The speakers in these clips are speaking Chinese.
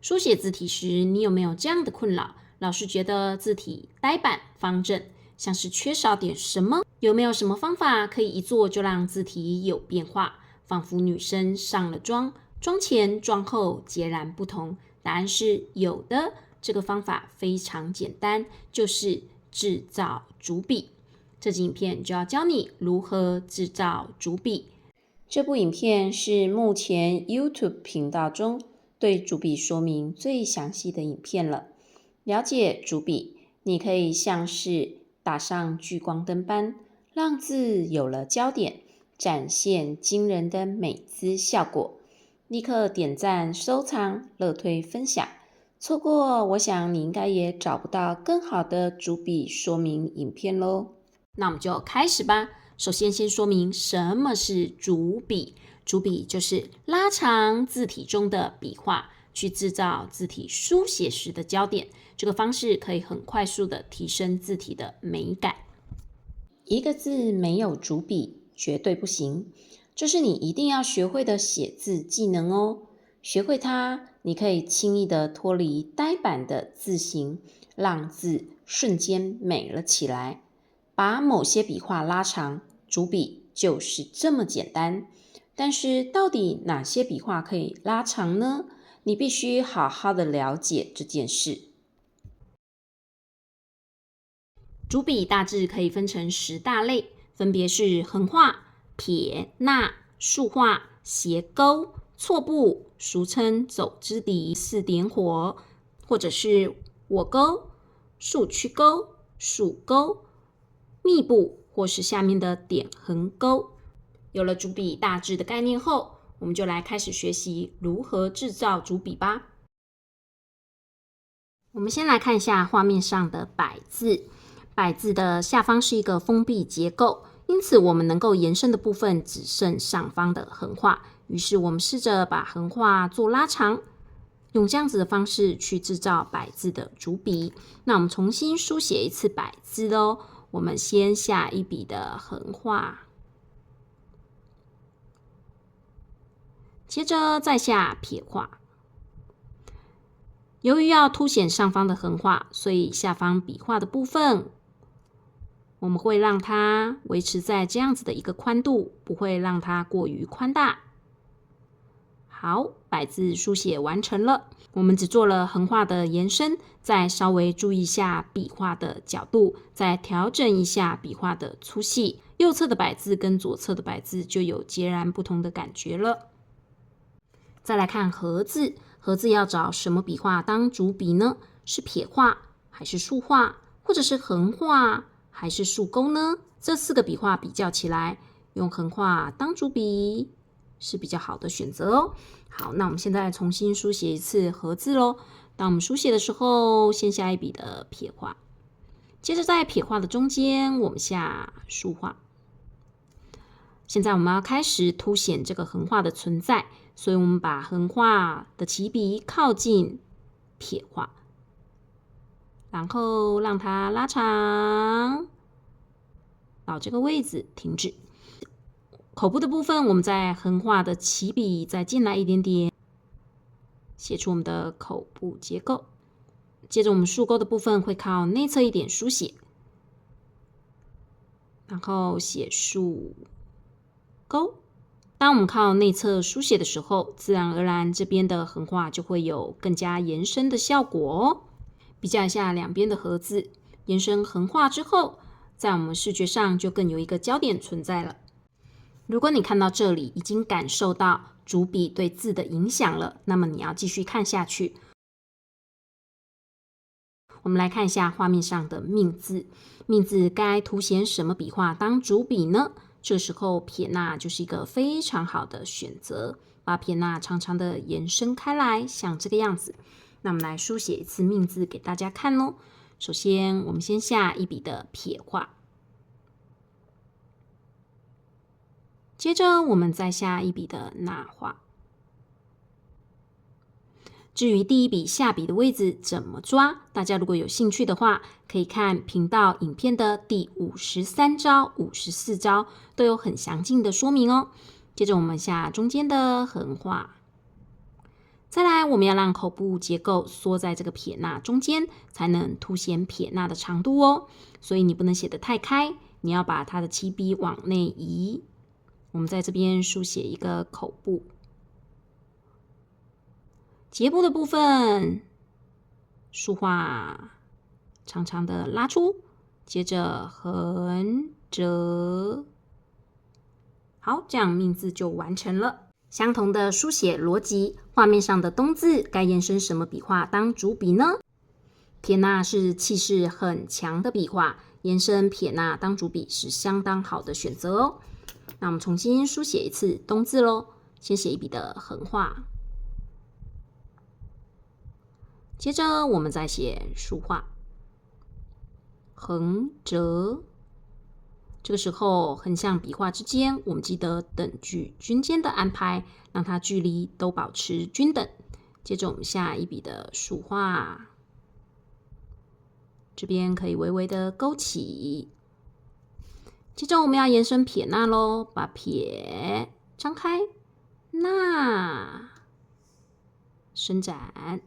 书写字体时，你有没有这样的困扰？老是觉得字体呆板方正，像是缺少点什么？有没有什么方法可以一做就让字体有变化，仿佛女生上了妆，妆前妆后截然不同？答案是有的。这个方法非常简单，就是制造主笔。这集影片就要教你如何制造主笔。这部影片是目前 YouTube 频道中对主笔说明最详细的影片了。了解主笔，你可以像是打上聚光灯般，让字有了焦点，展现惊人的美姿效果。立刻点赞、收藏、乐推分享。错过，我想你应该也找不到更好的主笔说明影片咯。那我们就开始吧。首先说明什么是主笔。主笔就是拉长字体中的笔画，去制造字体书写时的焦点。这个方式可以很快速的提升字体的美感。一个字没有主笔绝对不行，这是你一定要学会的写字技能哦。学会它，你可以轻易的脱离呆板的字形，让字瞬间美了起来。把某些笔画拉长，主笔就是这么简单。但是到底哪些笔画可以拉长呢？你必须好好的了解这件事。主笔大致可以分成10大类，分别是横画、撇捺、竖画、斜钩、错部，俗称走之敌、4点火，或者是我钩、竖曲钩、竖钩、密部，或是下面的点横钩。有了主笔大致的概念后，我们就来开始学习如何制造主笔吧。我们先来看一下画面上的百字。百字的下方是一个封闭结构，因此我们能够延伸的部分只剩上方的横画。于是我们试着把横画做拉长，用这样子的方式去制造百字的主笔。那我们重新书写一次百字哦。我们先下一笔的横画，接着再下撇画。由于要凸显上方的横画，所以下方笔画的部分我们会让它维持在这样子的一个宽度，不会让它过于宽大。好，百字书写完成了。我们只做了横画的延伸，再稍微注意一下笔画的角度，再调整一下笔画的粗细。右侧的百字跟左侧的百字就有截然不同的感觉了。再来看合字，合字要找什么笔画当主笔呢？是撇画还是竖画，或者是横画还是竖钩呢？这4个笔画比较起来，用横画当主笔是比较好的选择哦。好，那我们现在重新书写一次合字咯。当我们书写的时候，先下一笔的撇画，接着在撇画的中间，我们下竖画。现在我们要开始凸显这个横画的存在，所以我们把横画的起笔靠近撇画，然后让它拉长到这个位置停止。口部的部分，我们在横画的起笔再进来一点点，写出我们的口部结构。接着我们竖钩的部分会靠内侧一点书写，然后写竖钩。当我们靠内侧书写的时候，自然而然这边的横画就会有更加延伸的效果哦。比较一下两边的合字，延伸横画之后，在我们视觉上就更有一个焦点存在了。如果你看到这里已经感受到主笔对字的影响了，那么你要继续看下去。我们来看一下画面上的命字，命字该凸显什么笔画当主笔呢？这时候撇捺就是一个非常好的选择，把撇捺长长的延伸开来，像这个样子。那我们来书写一次命字给大家看哦。首先，我们先下一笔的撇画，接着我们再下一笔的捺画。至于第一笔下笔的位置怎么抓，大家如果有兴趣的话，可以看频道影片的第53招、54招，都有很详尽的说明哦。接着我们下中间的横画，再来我们要让口部结构缩在这个撇捺中间，才能凸显撇捺的长度哦。所以你不能写得太开，你要把它的起笔往内移。我们在这边书写一个口部，结部的部分书画长长的拉出，接着横折。好，这样命字就完成了。相同的书写逻辑，画面上的冬字该延伸什么笔画当主笔呢？撇捺是气势很强的笔画，延伸撇捺当主笔是相当好的选择哦。那我们重新书写一次冬字咯，先写一笔的横画，接着我们再写竖画，横折。这个时候横向笔画之间，我们记得等距均间的安排，让它距离都保持均等。接着我们下一笔的竖画，这边可以微微的勾起。接着我们要延伸撇捺咯，把撇张开，捺伸展。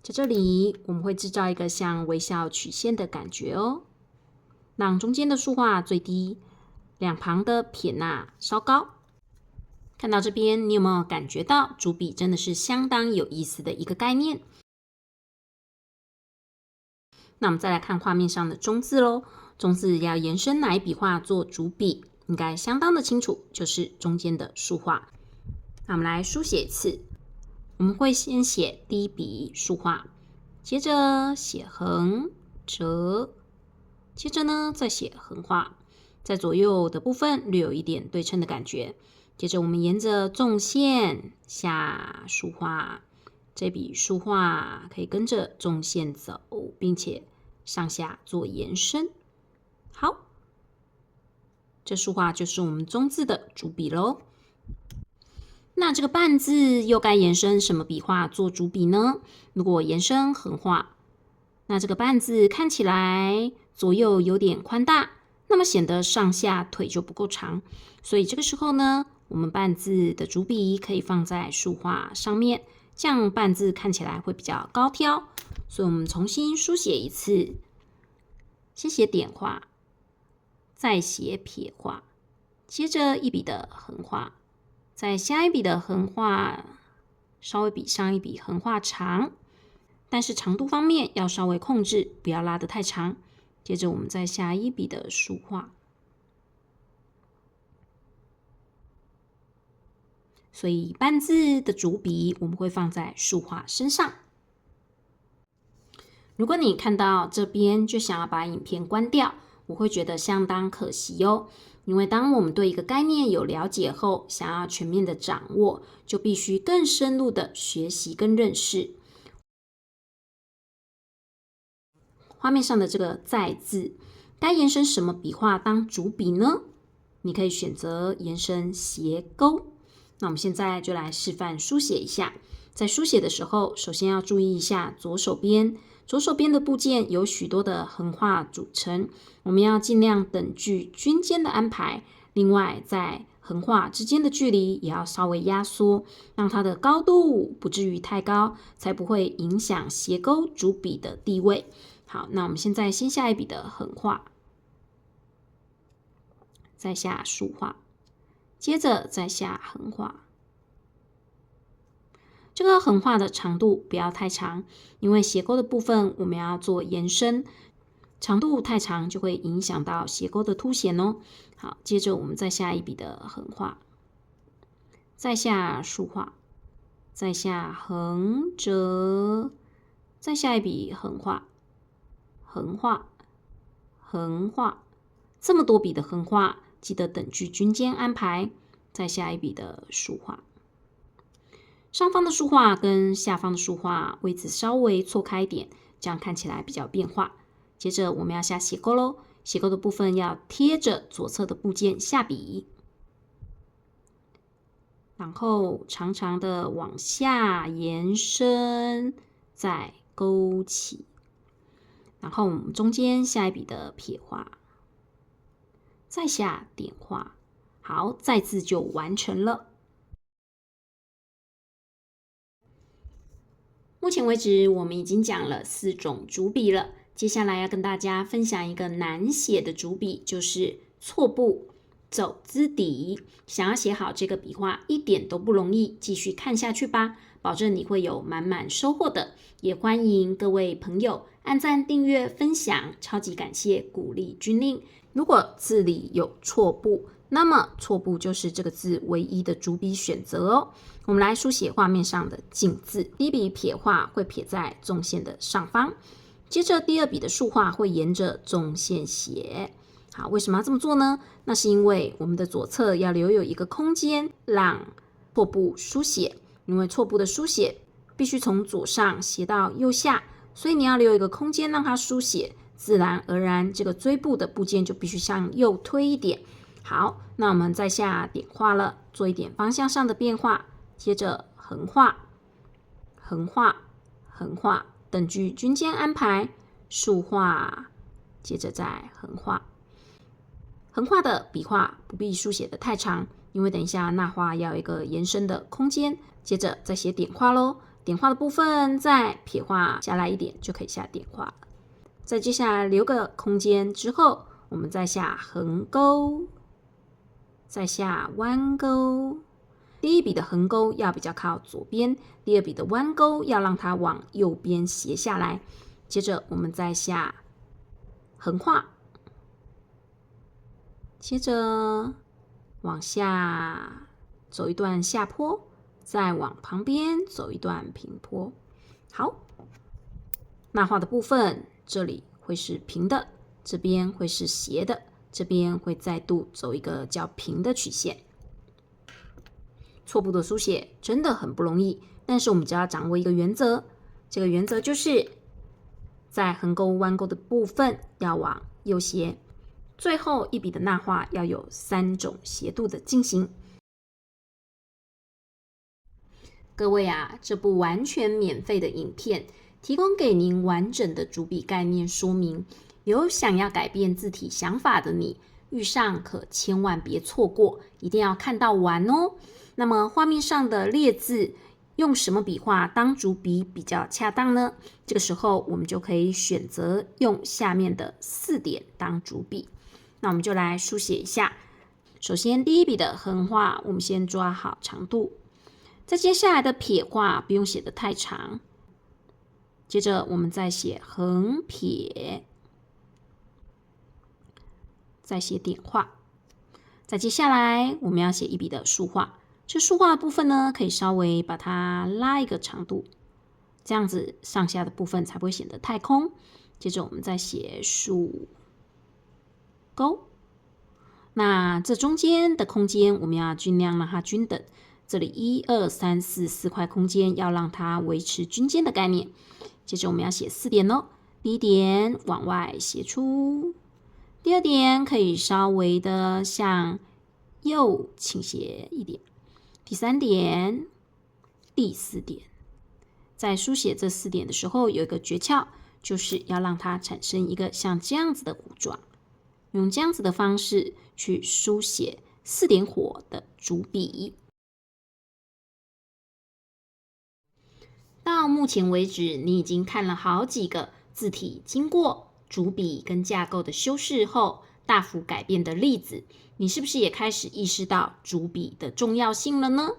在这里我们会制造一个像微笑曲线的感觉哦。让中间的竖画最低，两旁的撇捺稍高。看到这边，你有没有感觉到主笔真的是相当有意思的一个概念？那我们再来看画面上的中字咯，中字要延伸哪一笔画做主笔，应该相当的清楚，就是中间的竖画。那我们来书写一次，我们会先写第一笔竖画，接着写横折。接着呢，再写横画，在左右的部分略有一点对称的感觉。接着我们沿着纵线下竖画，这笔竖画可以跟着纵线走，并且上下做延伸。好，这竖画就是我们中字的主笔咯。那这个半字又该延伸什么笔画做主笔呢？如果延伸横画，那这个半字看起来左右有点宽大，那么显得上下腿就不够长，所以这个时候呢，我们半字的主笔可以放在竖画上面，这样半字看起来会比较高挑。所以我们重新书写一次，先写点画，再写撇画，接着一笔的横画，再下一笔的横画，稍微比上一笔横画长，但是长度方面要稍微控制，不要拉得太长。接着我们再下一笔的竖画，所以半字的主笔我们会放在竖画身上。如果你看到这边就想要把影片关掉，我会觉得相当可惜哦。因为当我们对一个概念有了解后，想要全面的掌握，就必须更深入的学习跟认识。画面上的这个在字，该延伸什么笔画当主笔呢？你可以选择延伸斜钩。那我们现在就来示范书写一下。在书写的时候，首先要注意一下左手边的部件有许多的横画组成，我们要尽量等距均间的安排。另外，在横画之间的距离也要稍微压缩，让它的高度不至于太高，才不会影响斜钩主笔的地位。好，那我们现在先下一笔的横画，再下竖画，接着再下横画。这个横画的长度不要太长，因为斜钩的部分我们要做延伸，长度太长就会影响到斜钩的凸显哦。好，接着我们再下一笔的横画，再下竖画，再下横折，再下一笔横画，横画，横画，这么多笔的横画，记得等距均间安排。再下一笔的竖画，上方的竖画跟下方的竖画位置稍微错开一点，这样看起来比较变化。接着我们要下斜钩咯，斜钩的部分要贴着左侧的部件下笔，然后长长的往下延伸，再勾起。然后我们中间下一笔的撇画，再下点画，好，再字就完成了。目前为止，我们已经讲了4种主笔了。接下来要跟大家分享一个难写的主笔，就是错步走姿底。想要写好这个笔画一点都不容易，继续看下去吧，保证你会有满满收获的。也欢迎各位朋友按赞、订阅、分享，超级感谢鼓励军令。如果字里有错步，那么错步就是这个字唯一的主笔选择哦。我们来书写画面上的静字，第一笔撇画会撇在纵线的上方，接着第二笔的竖画会沿着纵线写。好，为什么要这么做呢？那是因为我们的左侧要留有一个空间让错步书写，因为错步的书写必须从左上写到右下，所以你要留一个空间让它书写，自然而然这个追步的部件就必须向右推一点。好，那我们再下点画了，做一点方向上的变化，接着横画、横画、横画，等距均间安排，竖画，接着再横画。横画的笔画不必书写的太长，因为等一下捺画要有一个延伸的空间。接着再写点画咯，点画的部分再撇画下来一点就可以下点画了。再接下来留个空间之后，我们再下横钩，再下弯钩。第一笔的横钩要比较靠左边，第二笔的弯钩要让它往右边斜下来。接着我们再下横画，接着往下走一段下坡，再往旁边走一段平坡。好，捺画的部分，这里会是平的，这边会是斜的，这边会再度走一个较平的曲线。错步的书写真的很不容易，但是我们只要掌握一个原则，这个原则就是在横钩弯钩的部分要往右斜，最后一笔的捺画要有3种斜度的进行。各位啊，这部完全免费的影片提供给您完整的主笔概念说明，有想要改变字体想法的你，遇上可千万别错过，一定要看到完哦。那么画面上的列字用什么笔画当主笔比较恰当呢？这个时候我们就可以选择用下面的4点当主笔。那我们就来书写一下。首先第一笔的横画，我们先抓好长度，再接下来的撇画不用写得太长，接着我们再写横撇，再写点画，再接下来我们要写一笔的竖画。这竖画的部分呢，可以稍微把它拉一个长度，这样子上下的部分才不会显得太空。接着我们再写竖钩，那这中间的空间我们要尽量让它均等，这里1、2、3、4块空间要让它维持均间的概念。接着我们要写4点哦，第一点往外斜出，第二点可以稍微的向右倾斜一点，第3点，第4点。在书写这4点的时候，有一个诀窍，就是要让它产生一个像这样子的弧状，用这样子的方式去书写4点火的主笔。到目前为止，你已经看了好几个字体经过主笔跟架构的修饰后大幅改变的例子，你是不是也开始意识到主笔的重要性了呢？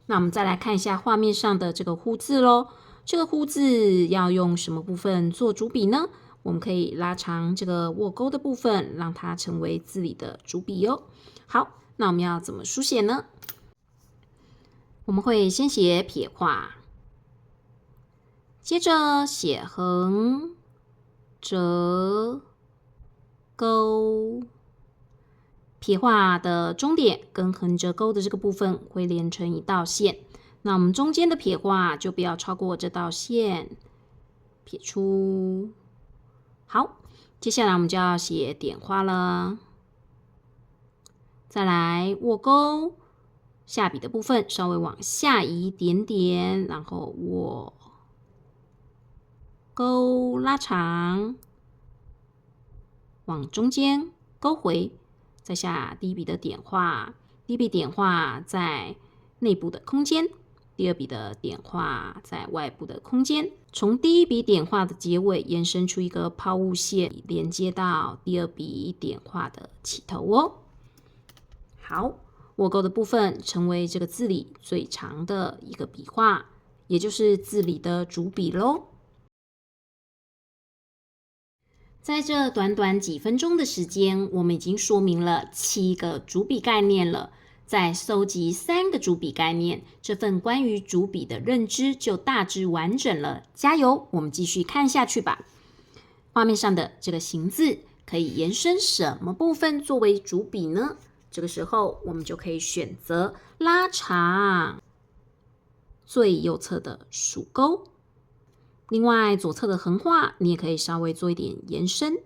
那我们再来看一下画面上的这个呼字咯，这个呼字要用什么部分做主笔呢？我们可以拉长这个握钩的部分，让它成为字里的主笔哦。好，那我们要怎么书写呢？我们会先写撇画，接着写横、折、钩。撇画的中点跟横折钩的这个部分会连成一道线，那我们中间的撇画就不要超过这道线，撇出。好，接下来我们就要写点画了。再来握钩，下笔的部分稍微往下移一点点，然后握钩拉长，往中间勾回，再下第一笔的点画，第一笔点画在内部的空间，第二笔的点画在外部的空间，从第一笔点画的结尾延伸出一个抛物线，连接到第二笔点画的起头哦。好，握钩的部分成为这个字里最长的一个笔画，也就是字里的主笔咯。在这短短几分钟的时间，我们已经说明了7个主笔概念了。再搜集3个主笔概念，这份关于主笔的认知就大致完整了。加油，我们继续看下去吧。画面上的这个行字可以延伸什么部分作为主笔呢？这个时候我们就可以选择拉长最右侧的属钩，另外左侧的横画你也可以稍微做一点延伸，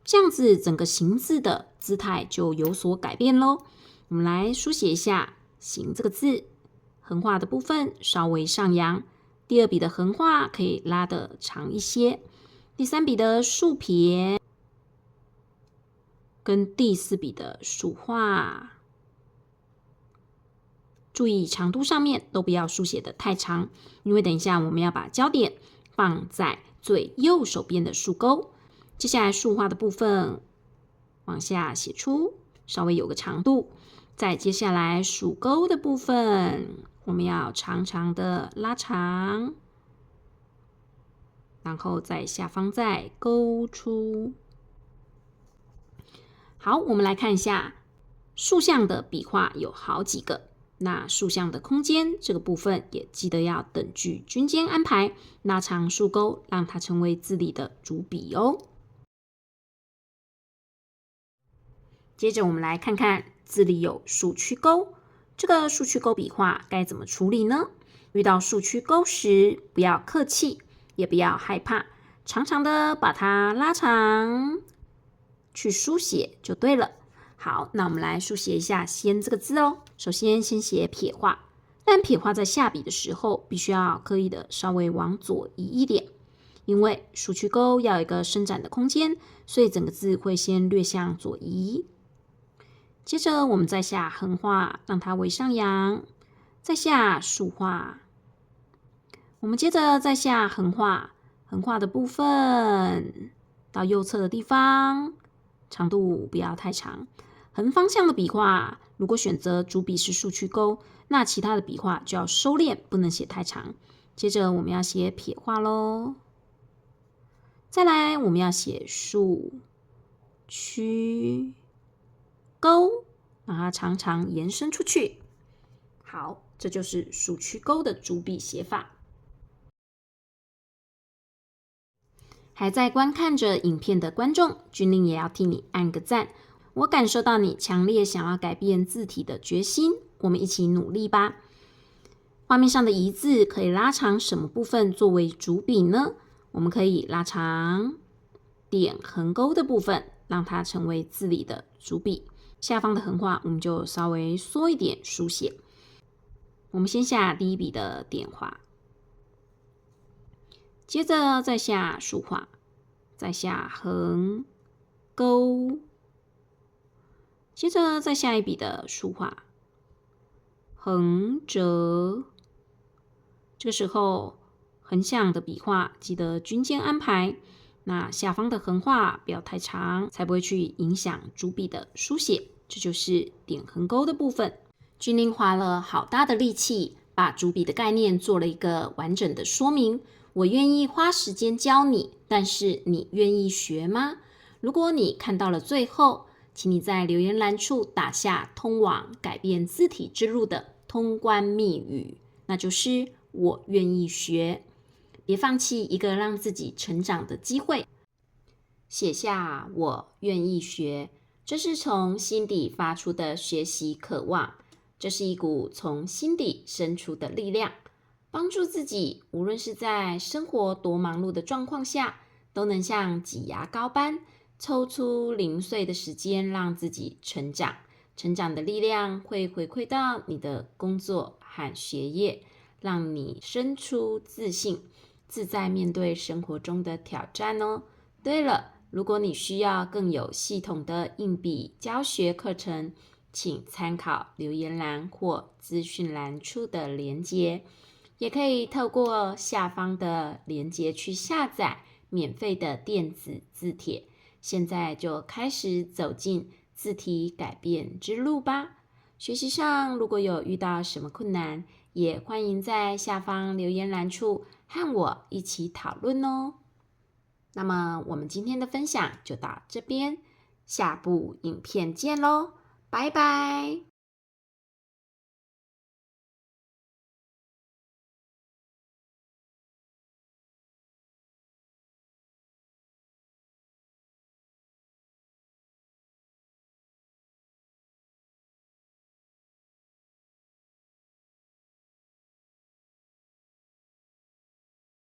这样子整个行字的姿态就有所改变咯。我们来书写一下“行”这个字，横画的部分稍微上扬，第二笔的横画可以拉得长一些，第3笔的竖撇跟第4笔的竖画，注意长度上面都不要书写得太长，因为等一下我们要把焦点放在最右手边的竖钩。接下来竖画的部分往下写出，稍微有个长度。再接下来属钩的部分，我们要长长的拉长，然后在下方再勾出。好，我们来看一下竖向的笔画有好几个，那竖向的空间这个部分也记得要等距均间安排，拉长竖钩，让它成为字里的主笔哦。接着我们来看看字里有竖曲钩，这个竖曲钩笔画该怎么处理呢？遇到竖曲钩时，不要客气，也不要害怕，长长的把它拉长，去书写就对了。好，那我们来书写一下“先”这个字哦。首先先写撇画，但撇画在下笔的时候，必须要刻意的稍微往左移一点，因为竖曲钩要有一个伸展的空间，所以整个字会先略向左移。接着我们再下横画，让它微上扬，再下竖画。我们接着再下横画，横画的部分到右侧的地方，长度不要太长。横方向的笔画，如果选择主笔是竖曲钩，那其他的笔画就要收敛，不能写太长。接着我们要写撇画咯，再来我们要写竖曲钩，让它长长延伸出去。好，这就是竖曲钩的主笔写法。还在观看着影片的观众，君令也要替你按个赞。我感受到你强烈想要改变字体的决心，我们一起努力吧。画面上的“一”字可以拉长什么部分作为主笔呢？我们可以拉长点横钩的部分，让它成为字里的主笔。下方的横画我们就稍微缩一点书写。我们先下第一笔的点画，接着再下竖画，再下横钩，接着再下一笔的竖画，横折。这个时候横向的笔画记得均间安排，那下方的横画不要太长，才不会去影响主笔的书写。这就是点横钩的部分。君令花了好大的力气，把主笔的概念做了一个完整的说明。我愿意花时间教你，但是你愿意学吗？如果你看到了最后，请你在留言栏处打下通往改变字体之路的通关密语，那就是我愿意学。别放弃一个让自己成长的机会，写下我愿意学，这是从心底发出的学习渴望，这是一股从心底生出的力量，帮助自己无论是在生活多忙碌的状况下，都能像挤牙膏般抽出零碎的时间让自己成长。成长的力量会回馈到你的工作和学业，让你生出自信，自在面对生活中的挑战哦。对了，如果你需要更有系统的硬笔教学课程，请参考留言栏或资讯栏处的连结，也可以透过下方的连结去下载免费的电子字帖。现在就开始走进字体改变之路吧。学习上如果有遇到什么困难，也欢迎在下方留言栏处和我一起讨论哦。那么我们今天的分享就到这边，下部影片见咯，拜拜。